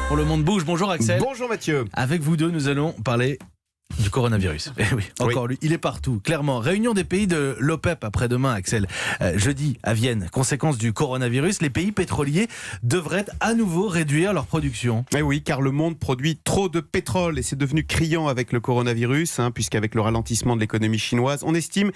pour Le Monde Bouge. Bonjour Axel. Bonjour Mathieu. Avec vous deux, nous allons parler du coronavirus. Eh oui, encore lui, il est partout, clairement. Réunion des pays de l'OPEP après-demain, Axel. Jeudi, à Vienne, conséquence du coronavirus, les pays pétroliers devraient à nouveau réduire leur production. Eh oui, car le monde produit trop de pétrole et c'est devenu criant avec le coronavirus, puisqu'avec le ralentissement de l'économie chinoise, on estime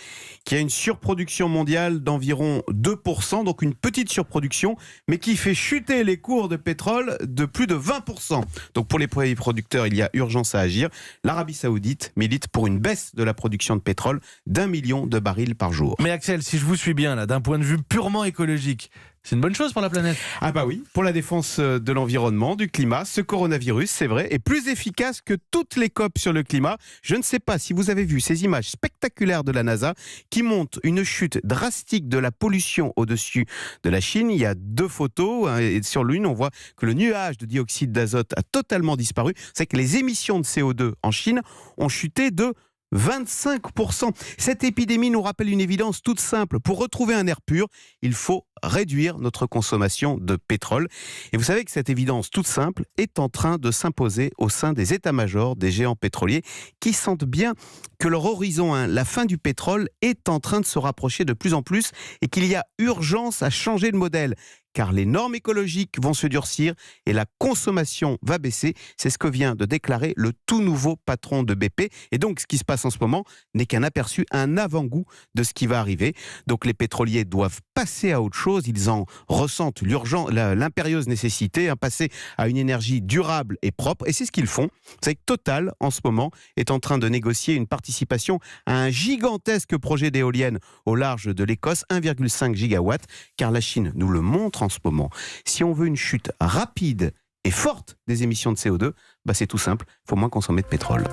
qu'il y a une surproduction mondiale d'environ 2%, donc une petite surproduction, mais qui fait chuter les cours de pétrole de plus de 20%. Donc pour les pays producteurs, il y a urgence à agir. L'Arabie Saoudite milite pour une baisse de la production de pétrole d'1 million de barils par jour. Mais Axel, si je vous suis bien là, d'un point de vue purement écologique, c'est une bonne chose pour la planète. Ah bah oui, pour la défense de l'environnement, du climat, ce coronavirus, c'est vrai, est plus efficace que toutes les COP sur le climat. Je ne sais pas si vous avez vu ces images spectaculaires de la NASA qui montrent une chute drastique de la pollution au-dessus de la Chine. Il y a 2 photos, et sur l'une, on voit que le nuage de dioxyde d'azote a totalement disparu. C'est que les émissions de CO2 en Chine ont chuté de 25%. Cette épidémie nous rappelle une évidence toute simple. Pour retrouver un air pur, il faut réduire notre consommation de pétrole. Et vous savez que cette évidence toute simple est en train de s'imposer au sein des états-majors des géants pétroliers qui sentent bien que leur horizon, la fin du pétrole, est en train de se rapprocher de plus en plus et qu'il y a urgence à changer de modèle. Car les normes écologiques vont se durcir et la consommation va baisser. C'est ce que vient de déclarer le tout nouveau patron de BP. Et donc, ce qui se passe en ce moment n'est qu'un aperçu, un avant-goût de ce qui va arriver. Donc, les pétroliers doivent passer à autre chose. Ils en ressentent l'impérieuse nécessité, passer à une énergie durable et propre. Et c'est ce qu'ils font. C'est que Total, en ce moment, est en train de négocier une participation à un gigantesque projet d'éoliennes au large de l'Écosse, 1,5 gigawatts, car la Chine nous le montre en ce moment. Si on veut une chute rapide et forte des émissions de CO2, c'est tout simple, il faut moins consommer de pétrole.